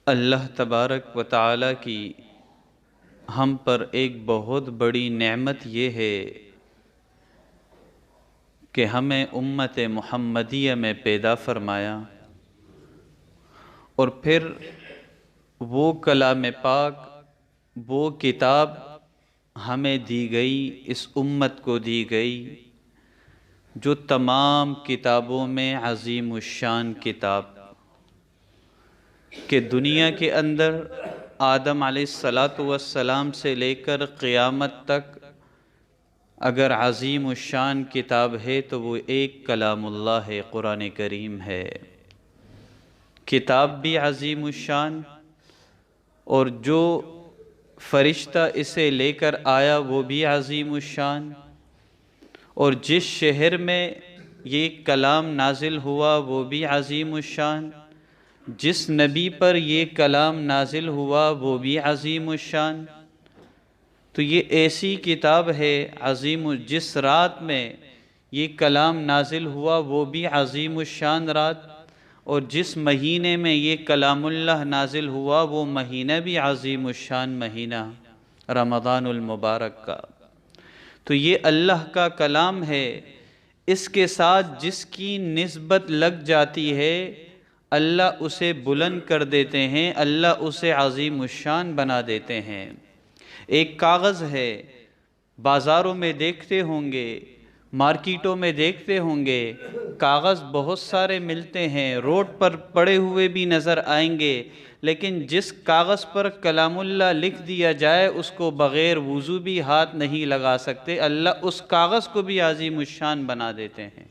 اللہ تبارک و تعالی کی ہم پر ایک بہت بڑی نعمت یہ ہے کہ ہمیں امت محمدیہ میں پیدا فرمایا، اور پھر وہ کلام پاک، وہ کتاب ہمیں دی گئی، اس امت کو دی گئی، جو تمام کتابوں میں عظیم الشان کتاب، کہ دنیا کے اندر آدم علیہ السلام سے لے کر قیامت تک اگر عظیم الشان کتاب ہے تو وہ ایک کلام اللہ ہے، قرآن کریم ہے۔ کتاب بھی عظیم الشان، اور جو فرشتہ اسے لے کر آیا وہ بھی عظیم الشان، اور جس شہر میں یہ کلام نازل ہوا وہ بھی عظیم الشان، جس نبی پر یہ کلام نازل ہوا وہ بھی عظیم الشان۔ تو یہ ایسی کتاب ہے عظیم، جس رات میں یہ کلام نازل ہوا وہ بھی عظیم الشان رات، اور جس مہینے میں یہ کلام اللہ نازل ہوا وہ مہینہ بھی عظیم الشان مہینہ، رمضان المبارک کا۔ تو یہ اللہ کا کلام ہے، اس کے ساتھ جس کی نسبت لگ جاتی ہے اللہ اسے بلند کر دیتے ہیں، اللہ اسے عظیم الشان بنا دیتے ہیں۔ ایک کاغذ ہے، بازاروں میں دیکھتے ہوں گے، مارکیٹوں میں دیکھتے ہوں گے، کاغذ بہت سارے ملتے ہیں، روڈ پر پڑے ہوئے بھی نظر آئیں گے، لیکن جس کاغذ پر کلام اللہ لکھ دیا جائے اس کو بغیر وضو بھی ہاتھ نہیں لگا سکتے، اللہ اس کاغذ کو بھی عظیم الشان بنا دیتے ہیں۔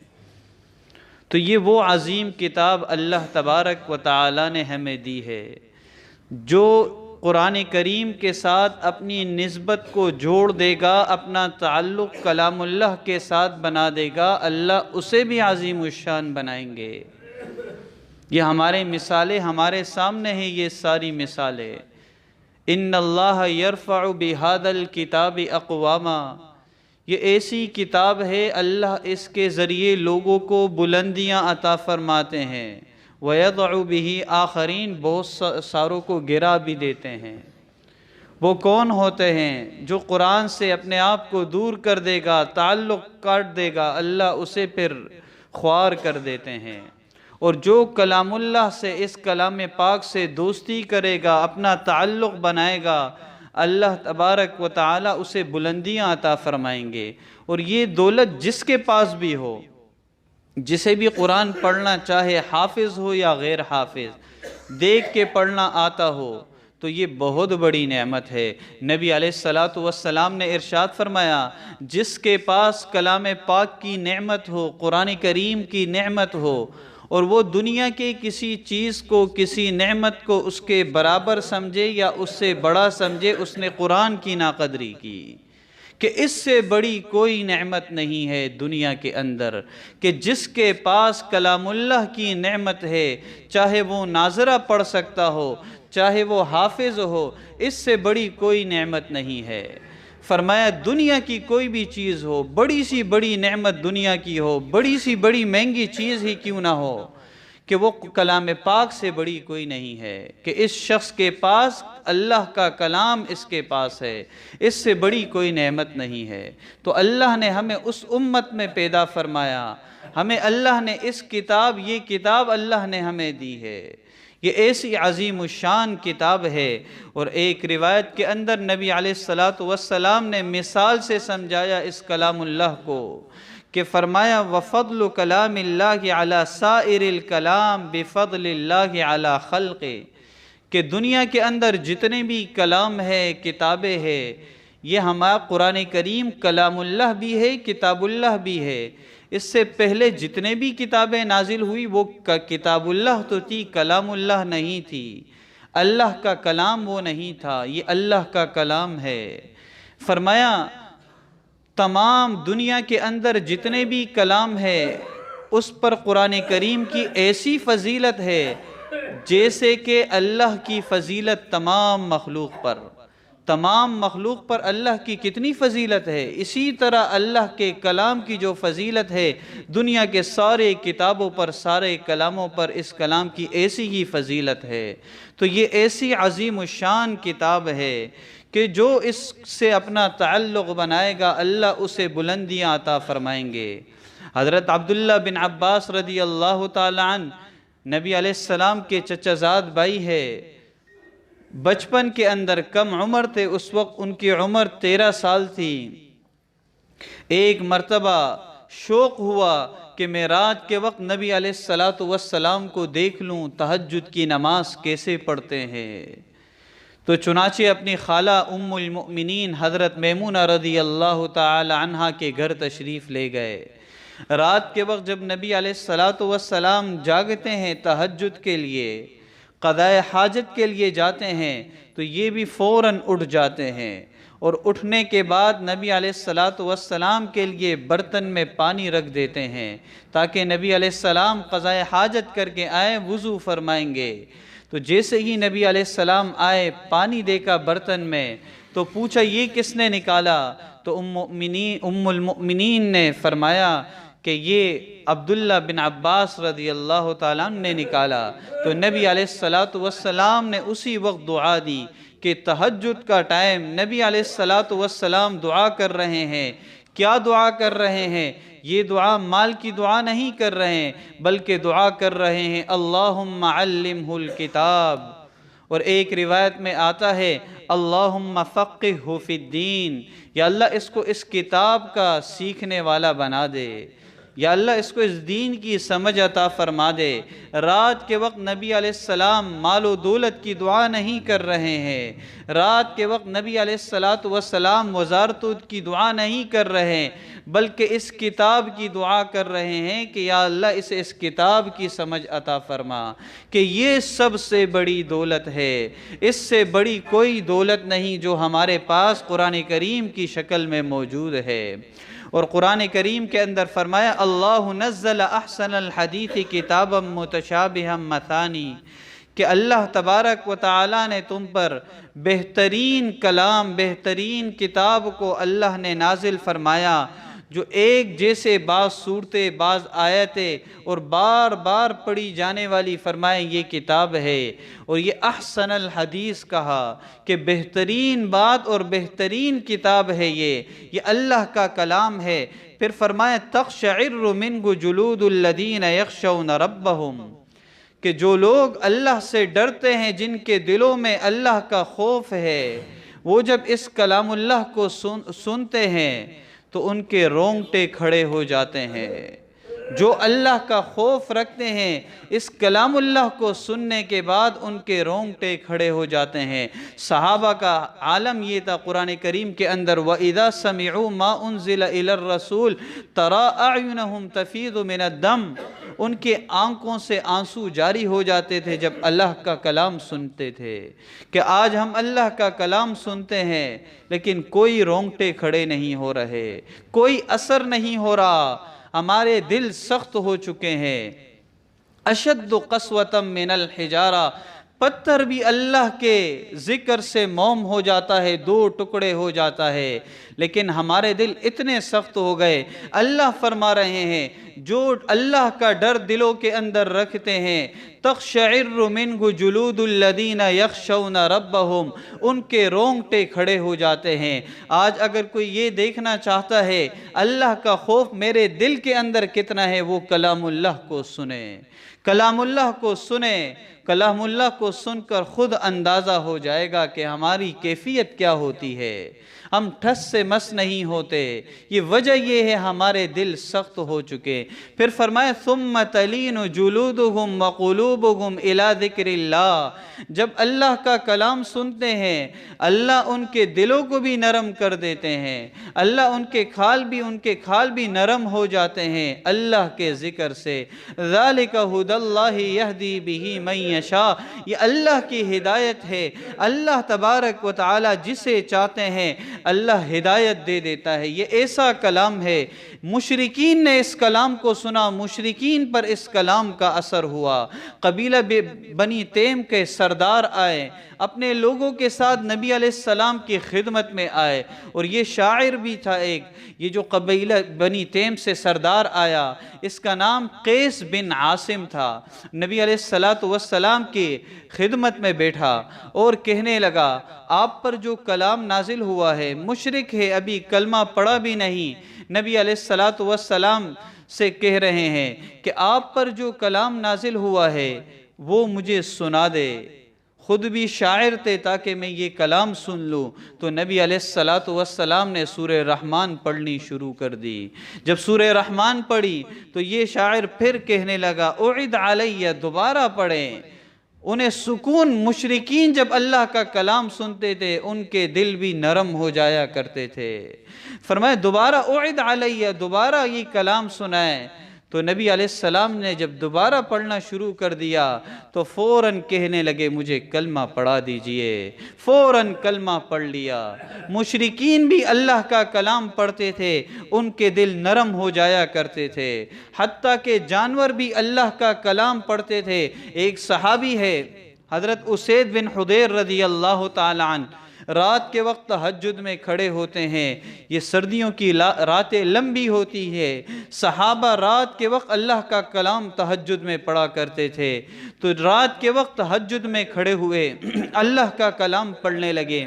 تو یہ وہ عظیم کتاب اللہ تبارک و تعالی نے ہمیں دی ہے، جو قرآن کریم کے ساتھ اپنی نسبت کو جوڑ دے گا، اپنا تعلق کلام اللہ کے ساتھ بنا دے گا، اللہ اسے بھی عظیم الشان بنائیں گے۔ یہ ہمارے مثالیں ہمارے سامنے ہیں، یہ ساری مثالیں۔ ان اللہ یرفع بہذا الکتاب اقواما، یہ ایسی کتاب ہے اللہ اس کے ذریعے لوگوں کو بلندیاں عطا فرماتے ہیں، وَيَضْعُ بِهِ آخرین، بہت ساروں کو گرا بھی دیتے ہیں۔ وہ کون ہوتے ہیں؟ جو قرآن سے اپنے آپ کو دور کر دے گا، تعلق کاٹ دے گا، اللہ اسے پھر خوار کر دیتے ہیں، اور جو کلام اللہ سے، اس کلام پاک سے دوستی کرے گا، اپنا تعلق بنائے گا، اللہ تبارک و تعالی اسے بلندیاں عطا فرمائیں گے۔ اور یہ دولت جس کے پاس بھی ہو، جسے بھی قرآن پڑھنا چاہے، حافظ ہو یا غیر حافظ، دیکھ کے پڑھنا آتا ہو، تو یہ بہت بڑی نعمت ہے۔ نبی علیہ السلام نے ارشاد فرمایا، جس کے پاس کلام پاک کی نعمت ہو، قرآن کریم کی نعمت ہو، اور وہ دنیا کے کسی چیز کو، کسی نعمت کو اس کے برابر سمجھے یا اس سے بڑا سمجھے، اس نے قرآن کی ناقدری کی، کہ اس سے بڑی کوئی نعمت نہیں ہے دنیا کے اندر، کہ جس کے پاس کلام اللہ کی نعمت ہے، چاہے وہ ناظرہ پڑھ سکتا ہو، چاہے وہ حافظ ہو، اس سے بڑی کوئی نعمت نہیں ہے۔ فرمایا دنیا کی کوئی بھی چیز ہو، بڑی سی بڑی نعمت دنیا کی ہو، بڑی سی بڑی مہنگی چیز ہی کیوں نہ ہو، کہ وہ کلام پاک سے بڑی کوئی نہیں ہے، کہ اس شخص کے پاس اللہ کا کلام اس کے پاس ہے، اس سے بڑی کوئی نعمت نہیں ہے۔ تو اللہ نے ہمیں اس امت میں پیدا فرمایا، ہمیں اللہ نے اس کتاب، یہ کتاب اللہ نے ہمیں دی ہے، یہ ایسی عظیم الشان کتاب ہے۔ اور ایک روایت کے اندر نبی علیہ السلام نے مثال سے سمجھایا اس کلام اللہ کو، کہ فرمایا وَفَضْلُ كَلَامِ اللَّهِ عَلَى سَائِرِ الْكَلَامِ بِفَضْلِ اللَّهِ عَلَى خَلْقِ، کہ دنیا کے اندر جتنے بھی کلام ہے، کتابیں ہے، یہ ہمارا قرآن کریم کلام اللہ بھی ہے، کتاب اللہ بھی ہے۔ اس سے پہلے جتنے بھی کتابیں نازل ہوئی وہ کتاب اللہ تو تھی، کلام اللہ نہیں تھی، اللہ کا کلام وہ نہیں تھا، یہ اللہ کا کلام ہے۔ فرمایا تمام دنیا کے اندر جتنے بھی کلام ہے اس پر قرآن کریم کی ایسی فضیلت ہے جیسے کہ اللہ کی فضیلت تمام مخلوق پر، تمام مخلوق پر اللہ کی کتنی فضیلت ہے، اسی طرح اللہ کے کلام کی جو فضیلت ہے دنیا کے سارے کتابوں پر، سارے کلاموں پر اس کلام کی ایسی ہی فضیلت ہے۔ تو یہ ایسی عظیم الشان کتاب ہے کہ جو اس سے اپنا تعلق بنائے گا اللہ اسے بلندیاں عطا فرمائیں گے۔ حضرت عبداللہ بن عباس رضی اللہ تعالی عنہ نبی علیہ السلام کے چچا زاد بھائی ہے، بچپن کے اندر کم عمر تھے، اس وقت ان کی عمر 13 سال تھی۔ ایک مرتبہ شوق ہوا کہ میں رات کے وقت نبی علیہ السلام کو دیکھ لوں، تہجد کی نماز کیسے پڑھتے ہیں۔ تو چنانچہ اپنی خالہ ام المؤمنین حضرت میمونہ رضی اللہ تعالی عنہا کے گھر تشریف لے گئے۔ رات کے وقت جب نبی علیہ السلام جاگتے ہیں تہجد کے لیے، قضاء حاجت کے لیے جاتے ہیں، تو یہ بھی فوراً اٹھ جاتے ہیں، اور اٹھنے کے بعد نبی علیہ السلام کے لیے برتن میں پانی رکھ دیتے ہیں تاکہ نبی علیہ السلام قضاء حاجت کر کے آئیں، وضو فرمائیں گے۔ تو جیسے ہی نبی علیہ السلام آئے، پانی دیکھا برتن میں، تو پوچھا یہ کس نے نکالا؟ تو ام المؤمنین نے فرمایا کہ یہ عبداللہ بن عباس رضی اللہ تعالیٰ عنہ نے نکالا۔ تو نبی علیہ السلام نے اسی وقت دعا دی کہ تہجد کا ٹائم نبی علیہ السلام دعا کر رہے ہیں۔ کیا دعا کر رہے ہیں؟ یہ دعا مال کی دعا نہیں کر رہے ہیں، بلکہ دعا کر رہے ہیں اللہم علمہ الکتاب، اور ایک روایت میں آتا ہے اللہم فقہہ فی الدین، یا اللہ اس کو اس کتاب کا سیکھنے والا بنا دے، یا اللہ اس کو اس دین کی سمجھ عطا فرما دے۔ رات کے وقت نبی علیہ السلام مال و دولت کی دعا نہیں کر رہے ہیں، رات کے وقت نبی علیہ السلام وزارتوں کی دعا نہیں کر رہے ہیں، بلکہ اس کتاب کی دعا کر رہے ہیں کہ یا اللہ اسے اس کتاب کی سمجھ عطا فرما، کہ یہ سب سے بڑی دولت ہے، اس سے بڑی کوئی دولت نہیں جو ہمارے پاس قرآن کریم کی شکل میں موجود ہے۔ اور قرآن کریم کے اندر فرمایا اللہ نزل احسن الحدیث کتابا متشابہا مثانی، کہ اللہ تبارک و تعالی نے تم پر بہترین کلام، بہترین کتاب کو اللہ نے نازل فرمایا، جو ایک جیسے بعض صورتیں، بعض آیتیں اور بار بار پڑھی جانے والی فرمائیں یہ کتاب ہے۔ اور یہ احسن الحدیث کہا کہ بہترین بات اور بہترین کتاب ہے، یہ اللہ کا کلام ہے۔ پھر فرمایا تقشعر منہ جلود الذین یخشون ربہم، کہ جو لوگ اللہ سے ڈرتے ہیں، جن کے دلوں میں اللہ کا خوف ہے، وہ جب اس کلام اللہ کو سنتے ہیں تو ان کے رونگٹے کھڑے ہو جاتے ہیں۔ جو اللہ کا خوف رکھتے ہیں اس کلام اللہ کو سننے کے بعد ان کے رونگٹے کھڑے ہو جاتے ہیں۔ صحابہ کا عالم یہ تھا قرآن کریم کے اندر وَإِذَا سَمِعُوا مَا أُنزِلَ إِلَى الرَّسُولِ تَرَىٰ أَعْيُنَهُمْ تَفِيضُ مِنَ الدَّمْعِ، ان کے آنکھوں سے آنسو جاری ہو جاتے تھے جب اللہ کا کلام سنتے تھے، کہ آج ہم اللہ کا کلام سنتے ہیں لیکن کوئی رونگٹے کھڑے نہیں ہو رہے، کوئی اثر نہیں ہو رہا، ہمارے دل سخت ہو چکے ہیں۔ اشد قسوۃ من الحجارہ، پتھر بھی اللہ کے ذکر سے موم ہو جاتا ہے، دو ٹکڑے ہو جاتا ہے، لیکن ہمارے دل اتنے سخت ہو گئے۔ اللہ فرما رہے ہیں جو اللہ کا ڈر دلوں کے اندر رکھتے ہیں تقشعر منہ جلود الذین یخشون ربہم، ان کے رونگٹے کھڑے ہو جاتے ہیں۔ آج اگر کوئی یہ دیکھنا چاہتا ہے اللہ کا خوف میرے دل کے اندر کتنا ہے، وہ کلام اللہ کو سنے، کلام اللہ کو سنے، کلام اللہ کو سن کر خود اندازہ ہو جائے گا کہ ہماری کیفیت کیا ہوتی ہے۔ ہم ٹھس سے مس نہیں ہوتے، یہ وجہ یہ ہے ہمارے دل سخت ہو چکے۔ پھر فرمائے ثم تلین جلودہم وقلوبہم الی ذکر اللہ، جب اللہ کا کلام سنتے ہیں اللہ ان کے دلوں کو بھی نرم کر دیتے ہیں، اللہ ان کے کھال بھی نرم ہو جاتے ہیں اللہ کے ذکر سے۔ ذالک ھدی اللہ یہدی بہ من یشاء، یہ اللہ کی ہدایت ہے، اللہ تبارک و تعالی جسے چاہتے ہیں اللہ ہدایت دے دیتا ہے۔ یہ ایسا کلام ہے، مشرکین نے اس کلام کو سنا، مشرکین پر اس کلام کا اثر ہوا۔ قبیلہ بنی تیم کے سردار آئے، اپنے لوگوں کے ساتھ نبی علیہ السلام کی خدمت میں آئے، اور یہ شاعر بھی تھا ایک، یہ جو قبیلہ بنی تیم سے سردار آیا، اس کا نام قیس بن عاصم تھا۔ نبی علیہ السلام کی خدمت میں بیٹھا اور کہنے لگا، آپ پر جو کلام نازل ہوا ہے، مشرک ہے، ابھی کلمہ پڑھا بھی نہیں، نبی علیہ السلام سے کہہ رہے ہیں کہ آپ پر جو کلام نازل ہوا ہے وہ مجھے سنا دے۔ خود بھی شاعر تھے تاکہ میں یہ کلام سن لوں۔ تو نبی علیہ السلام نے سورہ رحمان پڑھنی شروع کر دی۔ جب سورہ رحمان پڑھی تو یہ شاعر پھر کہنے لگا، اعد علیہ، دوبارہ پڑھیں۔ انہیں سکون، مشرکین جب اللہ کا کلام سنتے تھے ان کے دل بھی نرم ہو جایا کرتے تھے۔ فرمایا دوبارہ اعد علیہ، دوبارہ یہ کلام سنائیں۔ تو نبی علیہ السلام نے جب دوبارہ پڑھنا شروع کر دیا تو فوراً کہنے لگے، مجھے کلمہ پڑھا دیجئے۔ فوراً کلمہ پڑھ لیا۔ مشرکین بھی اللہ کا کلام پڑھتے تھے، ان کے دل نرم ہو جایا کرتے تھے، حتیٰ کہ جانور بھی اللہ کا کلام پڑھتے تھے۔ ایک صحابی ہے حضرت اسید بن حضیر رضی اللہ تعالی عنہ، رات کے وقت تہجد میں کھڑے ہوتے ہیں۔ یہ سردیوں کی راتیں لمبی ہوتی ہے، صحابہ رات کے وقت اللہ کا کلام تہجد میں پڑھا کرتے تھے۔ تو رات کے وقت تہجد میں کھڑے ہوئے اللہ کا کلام پڑھنے لگے۔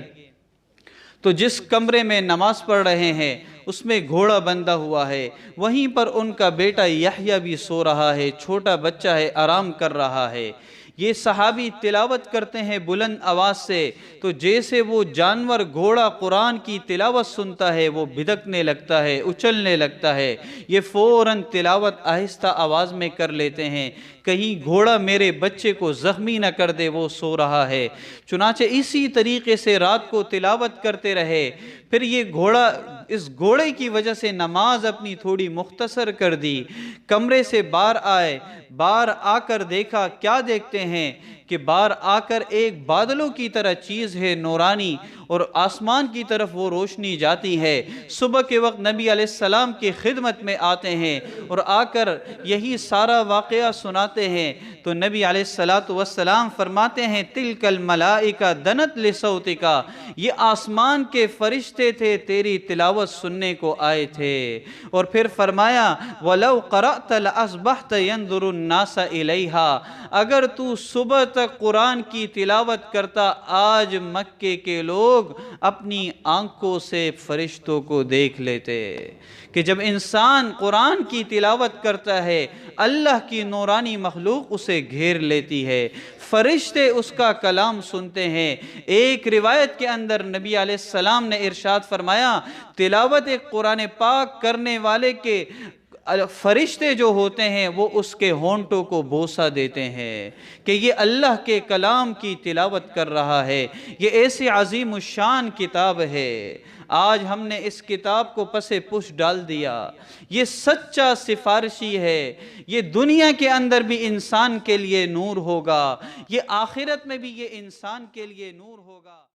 تو جس کمرے میں نماز پڑھ رہے ہیں اس میں گھوڑا بندھا ہوا ہے، وہیں پر ان کا بیٹا یحییٰ بھی سو رہا ہے، چھوٹا بچہ ہے، آرام کر رہا ہے۔ یہ صحابی تلاوت کرتے ہیں بلند آواز سے، تو جیسے وہ جانور گھوڑا قرآن کی تلاوت سنتا ہے وہ بھدکنے لگتا ہے، اچھلنے لگتا ہے۔ یہ فوراً تلاوت آہستہ آواز میں کر لیتے ہیں، کہیں گھوڑا میرے بچے کو زخمی نہ کر دے، وہ سو رہا ہے۔ چنانچہ اسی طریقے سے رات کو تلاوت کرتے رہے۔ پھر یہ گھوڑا، اس گھوڑے کی وجہ سے نماز اپنی تھوڑی مختصر کر دی۔ کمرے سے باہر آئے، باہر آ کر دیکھا، کیا دیکھتے ہیں کہ باہر آ کر ایک بادلوں کی طرح چیز ہے نورانی، اور آسمان کی طرف وہ روشنی جاتی ہے۔ صبح کے وقت نبی علیہ السلام کی خدمت میں آتے ہیں اور آ کر یہی سارا واقعہ سناتے ہیں۔ تو نبی علیہ السلام فرماتے ہیں، تِلْكَ الْمَلَائِكَ دَنَتْ لِصَوْتِكَ، یہ آسمان کے فرشتے تھے، تیری تلاوت سننے کو آئے تھے۔ اور پھر فرمایا، وَلَوْ قَرَأْتَ لَأَصْبَحْتَ يَنْظُرُ النَّاسَ إِلَيْهَا، اگر تو صبح تک قرآن کی تلاوت کرتا، آج مکے کے لوگ اپنی آنکھوں سے فرشتوں کو دیکھ لیتے۔ کہ جب انسان قرآن کی تلاوت کرتا ہے اللہ کی نورانی مخلوق اسے گھیر لیتی ہے، فرشتے اس کا کلام سنتے ہیں۔ ایک روایت کے اندر نبی علیہ السلام نے ارشاد فرمایا، تلاوت قرآن پاک کرنے والے کے فرشتے جو ہوتے ہیں وہ اس کے ہونٹوں کو بوسہ دیتے ہیں کہ یہ اللہ کے کلام کی تلاوت کر رہا ہے۔ یہ ایسی عظیم الشان کتاب ہے۔ آج ہم نے اس کتاب کو پس پش ڈال دیا۔ یہ سچا سفارشی ہے، یہ دنیا کے اندر بھی انسان کے لیے نور ہوگا، یہ آخرت میں بھی یہ انسان کے لیے نور ہوگا۔